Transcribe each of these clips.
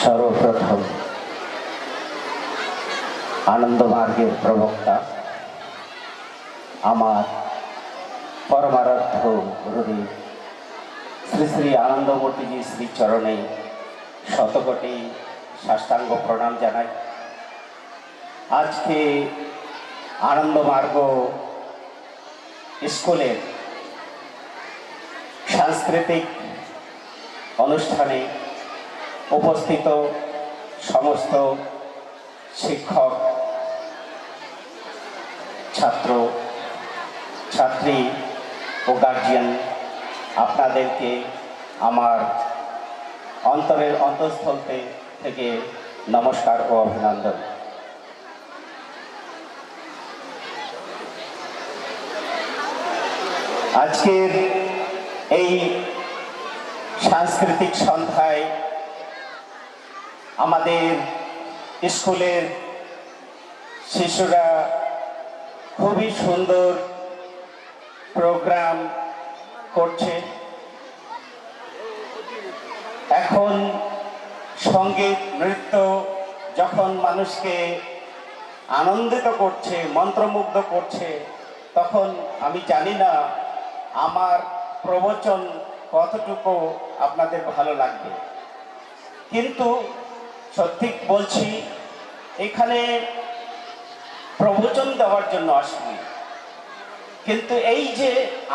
सर्वप्रथम आनंदमार्गेर प्रवक्ता आमार परमाराध्य गुरुदेव श्री श्री आनंदमूर्तिजी श्री चरणे शतकोटी साष्टांग प्रणाम जानाई। आज के आनंदमार्ग स्कूलेर सांस्कृतिक अनुष्ठाने उपस्थित समस्त शिक्षक छात्र छात्री और गार्जियन आपनादेरके आमार अंतरेर अंतःस्थल थेके नमस्कार और अभिनंदन। आजकेर এই सांस्कृतिक सन्ध्याय आमादेर स्कूलेर शिशुरा खूबই सुंदर प्रोग्राम करছে। এখন संगीत नृत्य যখন মানুষকে আনন্দিত করছে মন্ত্রমুগ্ধ করছে তখন আমি জানি না আমার প্রবচন কতটুকু আপনাদের ভালো লাগবে, কিন্তু সত্যি বলছি এখানে প্রবচন দেওয়ার জন্য আসিনি, কিন্তু এই যে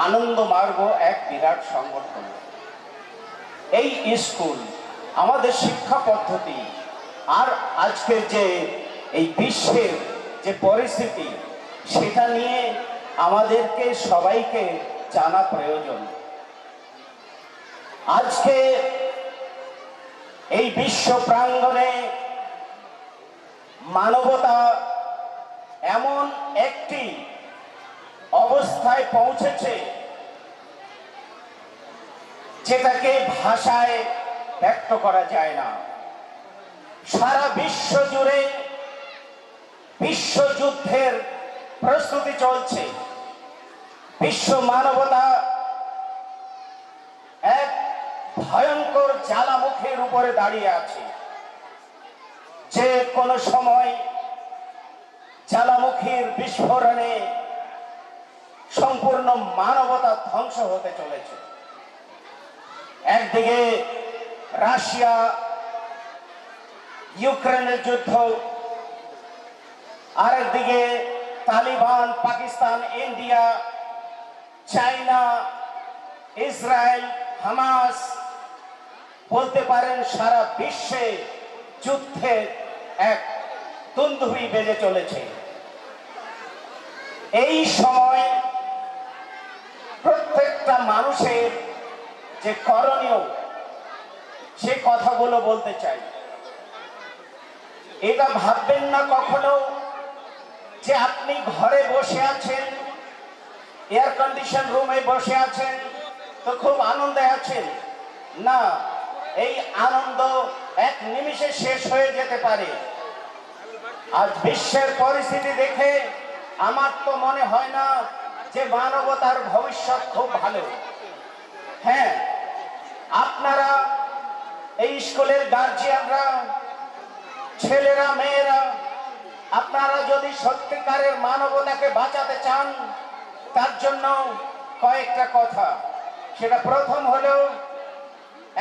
আনন্দ মার্গ এক বিরাট সংগঠন, এই স্কুল আমাদের শিক্ষা পদ্ধতি আর আজকের যে এই বিশ্বের যে পরিস্থিতি সেটা নিয়ে আমাদেরকে সবাইকে জানা প্রয়োজন। আজকে এই বিশ্ব প্রাঙ্গণে মানবতা এমন একটি অবস্থায় পৌঁছেছে যেটাকে ভাষায় ব্যক্ত করা যায় না। সারা বিশ্ব জুড়ে বিশ্বযুদ্ধের প্রস্তুতি চলছে। বিশ্ব মানবতা এক ভয়ঙ্কর জ্বালামুখীর উপরে দাঁড়িয়ে আছে, যে কোনো সময় জ্বালামুখীর বিস্ফোরণে সম্পূর্ণ মানবতা ধ্বংস হতে চলেছে। একদিকে রাশিয়া ইউক্রেনের যুদ্ধ, আরেকদিকে Taliban, Pakistan, India, China, Israel, Hamas, বলতে পারেন সারা বিশ্বে যুদ্ধের এক দুন্দুভি বেজে চলেছে। এই সময় প্রত্যেকটা মানুষের যে করণীয় সে কথাগুলো বলতে চাই। এটা ভাববেন না কখনো যে আপনি ঘরে বসে আছেন, এয়ার কন্ডিশন রুমে বসে আছেন তো খুব আনন্দে আছেন, না, এই আনন্দ এক নিমিষে শেষ হয়ে যেতে পারে। আজ বিশ্বের পরিস্থিতি দেখে আমার তো মনে হয় না যে মানবতার ভবিষ্যৎ খুব ভালো। হ্যাঁ, আপনারা এই স্কুলের গার্জিয়ানরা, ছেলেরা মেয়েরা, আপনারা যদি সত্যিকারের মানবতাকে বাঁচাতে চান তার জন্য কয়েকটা কথা। সেটা প্রথম হলো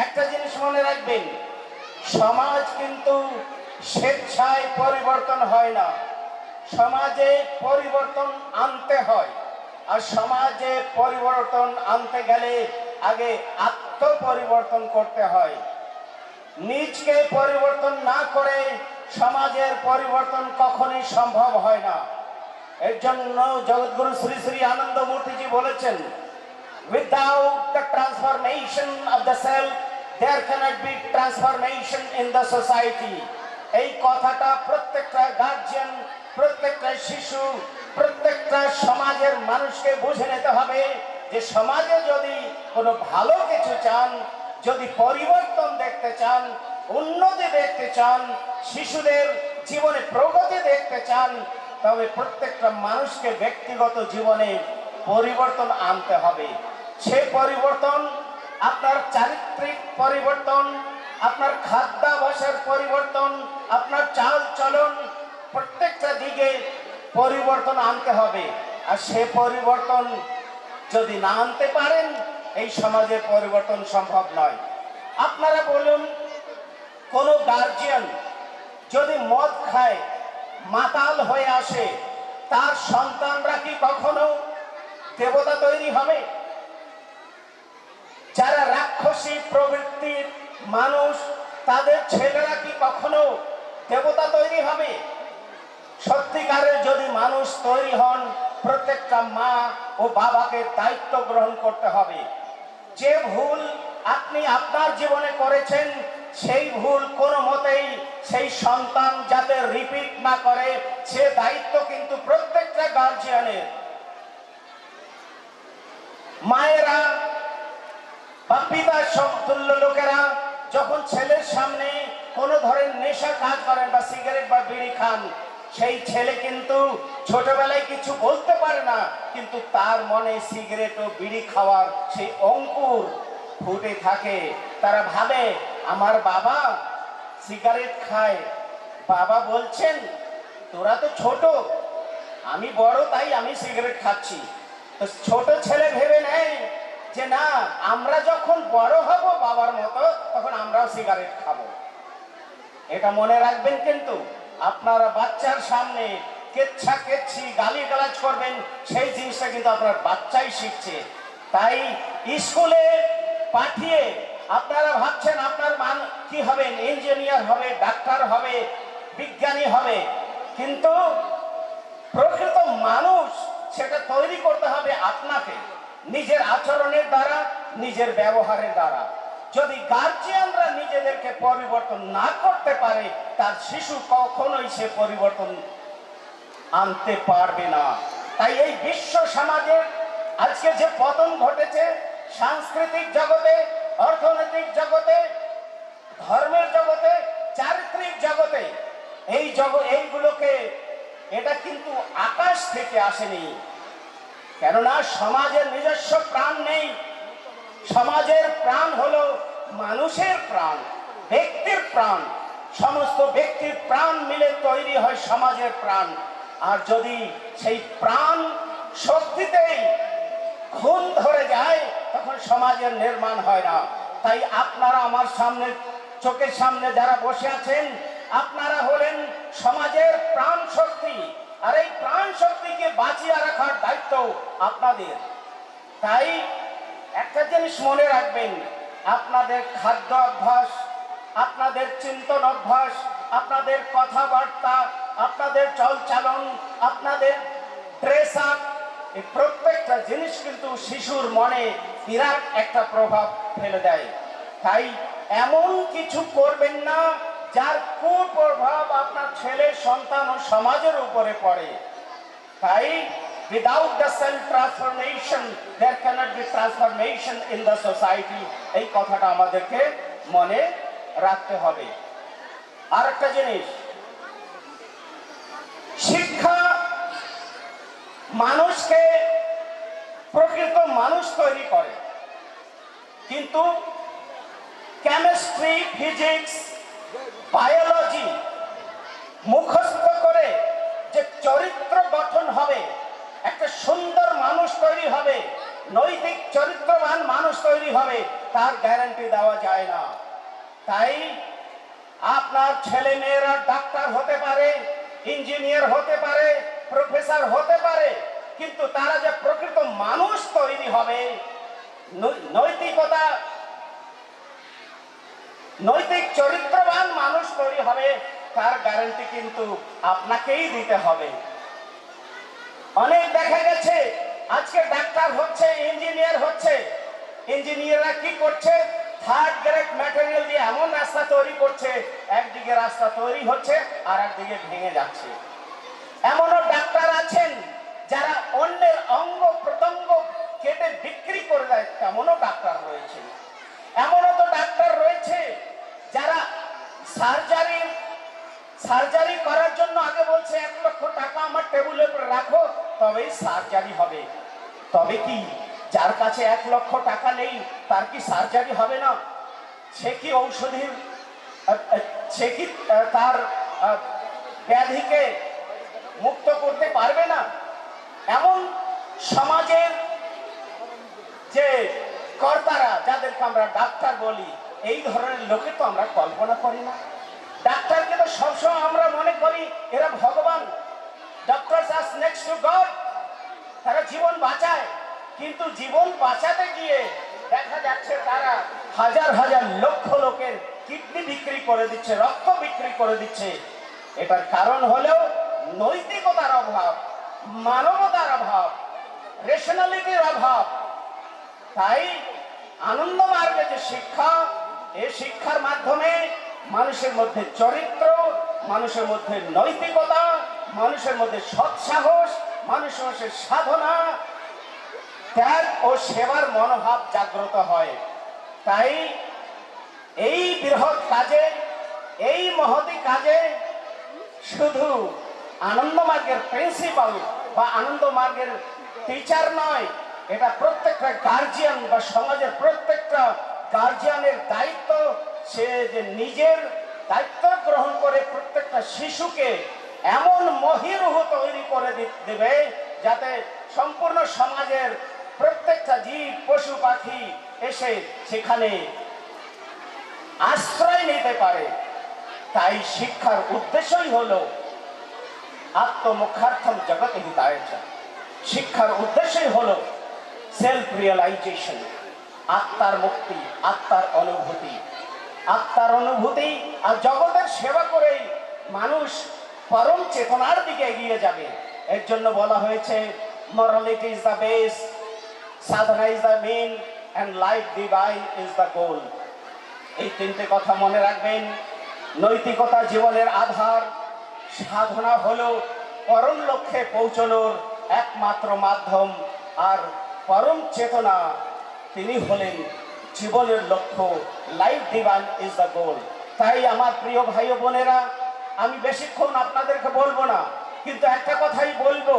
একটা জিনিস মনে রাখবেন, সমাজ কিন্তু স্বেচ্ছায় পরিবর্তন হয় না, সমাজে পরিবর্তন আনতে হয়। আর সমাজে পরিবর্তন আনতে গেলে আগে আত্মপরিবর্তন করতে হয়। নিজকে পরিবর্তন না করে সমাজের পরিবর্তন কখনোই সম্ভব হয় না। এর জন্য জগৎগুরু শ্রী শ্রী আনন্দমূর্তিজি বলেছেন, without the transformation of the self there cannot be transformation in the society। এই কথাটা প্রত্যেকটা গার্জিয়ান, প্রত্যেকটা শিশু, প্রত্যেকটা সমাজের মানুষকে বুঝে নিতে হবে যে সমাজে যদি কোনো ভালো কিছু চান, যদি পরিবর্তন দেখতে চান, উন্নতি দেখতে চান, শিশুদের জীবনে প্রগতি দেখতে চান, তবে প্রত্যেকটা মানুষকে ব্যক্তিগত জীবনে পরিবর্তন আনতে হবে। সে পরিবর্তন আপনার চারিত্রিক পরিবর্তন, আপনার খাদ্যাভ্যাসের পরিবর্তন, আপনার চাল চলন, প্রত্যেকটা দিকে পরিবর্তন আনতে হবে। আর সে পরিবর্তন যদি না আনতে পারেন, এই সমাজের পরিবর্তন সম্ভব নয়। আপনারা বলুন, কোনো গার্জিয়ান যদি মদ খায়, মাতাল হয়ে আসে, তার সন্তানরা কি কখনো দেবতা তৈরি হবে? যারা রাক্ষসী প্রবৃত্তির মানুষ, তাদের ছেলেরা কি কখনো দেবতা তৈরি হবে? সত্যিকারের যদি মানুষ তৈরি হন, প্রত্যেকটা মা ও বাবাকে দায়িত্ব গ্রহণ করতে হবে। যে ভুল আপনি আপনার জীবনে করেছেন, সেই ভুল কোনো মতেই সেই সন্তান যাতে রিপিট না করে, সে দায়িত্ব কিন্তু প্রত্যেকটা গার্জিয়ানের। মায়েরা বা পিতার সমতুল্য লোকেরা যখন ছেলের সামনে কোনো ধরনের নেশা কাজ করেন বা সিগারেট বা বিড়ি খান, সেই ছেলে কিন্তু ছোটবেলায় কিছু বলতে পারে না, কিন্তু তার মনে সিগারেট ও বিড়ি খাওয়ার সেই অঙ্কুর ফুটে থাকে। তারা ভাবে, আমার বাবা সিগারেট খায়, বাবা বলছেন তোরা তো ছোট, আমি বড়, তাই আমি সিগারেট খাচ্ছি। তো ছোট ছেলে ভেবে নেয় যে না, আমরা যখন বড় হব বাবার মতো, তখন আমরাও সিগারেট খাবো। এটা মনে রাখবেন, কিন্তু আপনারা বাচ্চার সামনে কেচ্ছা কেচ্ছি গালিগালাজ করবেন, সেই জিনিসটা কিন্তু আপনার বাচ্চাই শিখছে। তাই স্কুলে পাঠিয়ে আপনারা ভাবছেন আপনার মান কি হবেন, ইঞ্জিনিয়ার হবে, ডাক্তার হবে, বিজ্ঞানী হবে, কিন্তু প্রকৃত মানুষ সেটা তৈরি করতে হবে আপনাকে, নিজের আচরণের দ্বারা, নিজের ব্যবহারের দ্বারা। যদি গার্জিয়ানরা নিজেদেরকে পরিবর্তন না করতে পারে, তার শিশু কখনোই সে পরিবর্তন আনতে পারবে না। তাই এই বিশ্ব সমাজের আজকে যে পতন ঘটেছে, সাংস্কৃতিক জগতে, অর্থনৈতিক জগতে, ধর্মের জগতে, চারিত্রিক জগতে, এইগুলোকে এটা কিন্তু আকাশ থেকে আসেনি। কেননা সমাজের নিজস্ব প্রাণ নেই। সমাজের প্রাণ হলো মানুষের প্রাণ, ব্যক্তির প্রাণ। সমস্ত ব্যক্তির প্রাণ মিলে তৈরি হয় সমাজের প্রাণ। আর যদি সেই প্রাণ শক্তিতেই খুন ধরে যায়, তখন সমাজের নির্মাণ হয় না। তাই আপনারা আমার সামনে, চোখের সামনে যারা বসে আছেন, আপনারা হলেন সমাজের প্রাণ শক্তি। আর এই প্রাণ শক্তিকে বাঁচিয়ে রাখার দায়িত্ব আপনাদের। তাই একটা জিনিস মনে রাখবেন, আপনাদের খাদ্য অভ্যাস, আপনাদের চিন্তন অভ্যাস, আপনাদের কথাবার্তা, আপনাদের চলচালন, আপনাদের ড্রেস আপ, এই প্রত্যেকটা জিনিস কিন্তু শিশুর মনে বিরাট একটা প্রভাব ফেলে দেয়। তাই এমন কিছু করবেন না যার কুপ্রভাব আপনার ছেলে, সন্তান ও সমাজের উপরে পড়ে। তাই without the self transformation there cannot be transformation in the society, এই কথাটা আমাদেরকে মনে রাখতে হবে। আরেকটা জিনিস, শিক্ষা মানুষকে প্রকৃত মানুষ তৈরি করে, কিন্তু কেমিস্ট্রি, ফিজিক্স, বায়োলজি মুখস্থ করে যে চরিত্র গঠন হবে, একটা সুন্দর মানুষ তৈরি হবে, নৈতিক চরিত্রবান মানুষ তৈরি হবে, তার গ্যারান্টি দেওয়া যায় না। তাই আপনার ছেলে মেয়েরা ডাক্তার হতে পারে, ইঞ্জিনিয়ার হতে পারে, প্রফেসর হতে পারে, কিন্তু তারা যে প্রকৃত মানুষ তৈরি হবে, নৈতিক চরিত্রবান মানুষ তৈরি হবে, তার গ্যারান্টি কিন্তু আপনাকেই দিতে হবে। অনেক দেখা গেছে আজকে ডাক্তার হচ্ছে, ইঞ্জিনিয়ার হচ্ছে, ইঞ্জিনিয়াররা কি করছে, থার্ড গ্রেড ম্যাটেরিয়াল দিয়ে এমন রাস্তা তৈরি করছে, একদিকে রাস্তা তৈরি হচ্ছে আর একদিকে ভেঙে যাচ্ছে। এমনও ডাক্তার আছেন যারা অন্যের অঙ্গ প্রত্যঙ্গ কেটে বিক্রি করে দেয়, তেমনও ডাক্তার রয়েছে। এমনও তো ডাক্তার রয়েছে যারা সার্জারি করার জন্য আগে বলছে 1 লক্ষ টাকা আমার টেবিলের উপর রাখো, তবেই সার্জারি হবে। তবে কি যার কাছে 1 লক্ষ টাকা নেই, তার কি সার্জারি হবে না? সে কি ঔষধির সে কি তার ব্যাধিকে মুক্ত করতে পারবে না? এমন সমাজের যে কর্তারা, যাদেরকে আমরা ডাক্তার বলি, এই ধরনের লোকে তো আমরা কল্পনা করি না। ডাক্তারকে তো সবসময় আমরা মনে করি এরা ভগবান, ডক্টরস আর নেক্সট টু গড, তারা জীবন বাঁচায়। কিন্তু জীবন বাঁচাতে গিয়ে দেখা যাচ্ছে তারা হাজার হাজার লক্ষ লোকের কিডনি বিক্রি করে দিচ্ছে, রক্ত বিক্রি করে দিচ্ছে। এটার কারণ হলো নৈতিকতার অভাব, মানবতার অভাব, রেশনালিটির অভাব। তাই আনন্দ মার্গে যে শিক্ষা, এই শিক্ষার মাধ্যমে মানুষের মধ্যে চরিত্র, মানুষের মধ্যে নৈতিকতা, মানুষের মধ্যে সৎসাহস, মানুষের সাধনা, ত্যাগ ও সেবার মনোভাব জাগ্রত হয়। তাই এই বৃহৎ কাজে, এই মহতি কাজে শুধু আনন্দ মার্গের প্রিন্সিপাল বা আনন্দ মার্গের টিচার নয়, এটা প্রত্যেকটা গার্জিয়ান বা সমাজের প্রত্যেকটা গার্জিয়ানের দায়িত্ব। সে যে নিজের দায়িত্ব গ্রহণ করে প্রত্যেকটা শিশুকে এমন মহিরুহ তৈরি করে দেবে যাতে সম্পূর্ণ সমাজের প্রত্যেকটা জীব, পশু পাখি এসে সেখানে আশ্রয় নিতে পারে। তাই শিক্ষার উদ্দেশ্যই হলো আত্মমুখার্থম জগৎ হিতায় চ। শিক্ষার উদ্দেশ্যই হলো সেলফ রিয়েলাইজেশন, আত্মার মুক্তি, আত্মার অনুভূতি, আত্মার অনুভূতি। আর জগতের সেবা করেই মানুষ পরম চেতনার দিকে এগিয়ে যাবে। এর জন্য বলা হয়েছে morality is the base, sadhana is the mean, and life divine is the goal. এই তিনটে কথা মনে রাখবেন। নৈতিকতা জীবনের আধার, সাধনা হলো পরম লক্ষ্যে পৌঁছানোর একমাত্র মাধ্যম, আর পরম চেতনা তিনি হলেন জীবনের লক্ষ্য। লাইফ ডিভাইন ইজ দ্য গোল। তাই আমার প্রিয় ভাই ও বোনেরা, আমি বেশিক্ষণ আপনাদেরকে বলবো না, কিন্তু একটা কথাই বলবো।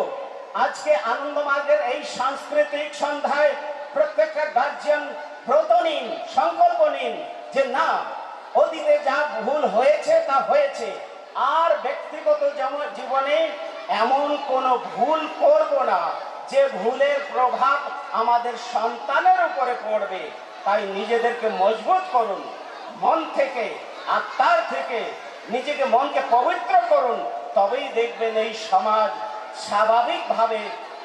আজকে আনন্দ মার্গের এই সাংস্কৃতিক সন্ধ্যায় প্রত্যেকটা গার্জিয়ান ব্রত নিন, সংকল্প নিন যে না, অতীতে যা ভুল হয়েছে তা হয়েছে, আর ব্যক্তিগত জীবনে এমন কোনো ভুল করব না যে ভুলের প্রভাব আমাদের সন্তানের উপরে পড়বে। তাই নিজেদেরকে মজবুত করুন, মন থেকে, আত্মার থেকে নিজেকে, মনকে পবিত্র করুন। তবেই দেখবেন এই সমাজ স্বাভাবিকভাবে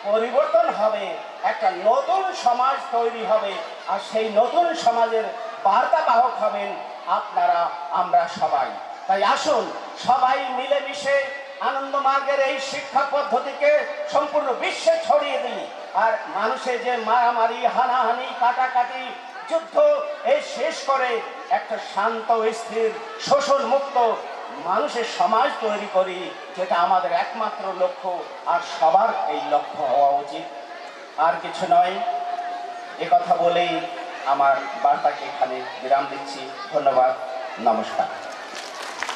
পরিবর্তন হবে, একটা নতুন সমাজ তৈরি হবে। আর সেই নতুন সমাজের বার্তাবাহক হবেন আপনারা, আমরা সবাই। তাই আসুন সবাই মিলেমিশে আনন্দ মার্গের এই শিক্ষা পদ্ধতিকে সম্পূর্ণ বিশ্বে ছড়িয়ে দিই। আর মানুষের যে মারামারি, হানাহানি, কাটাকাটি, যুদ্ধ, এই শেষ করে একটা শান্ত, স্থির, শোষণ মুক্ত মানুষের সমাজ তৈরি করি, যেটা আমাদের একমাত্র লক্ষ্য, আর সবার এই লক্ষ্য হওয়া উচিত। আর কিছু নয়। এ কথা বলেই আমার বার্তাকে এখানে বিরাম দিচ্ছি। ধন্যবাদ, নমস্কার।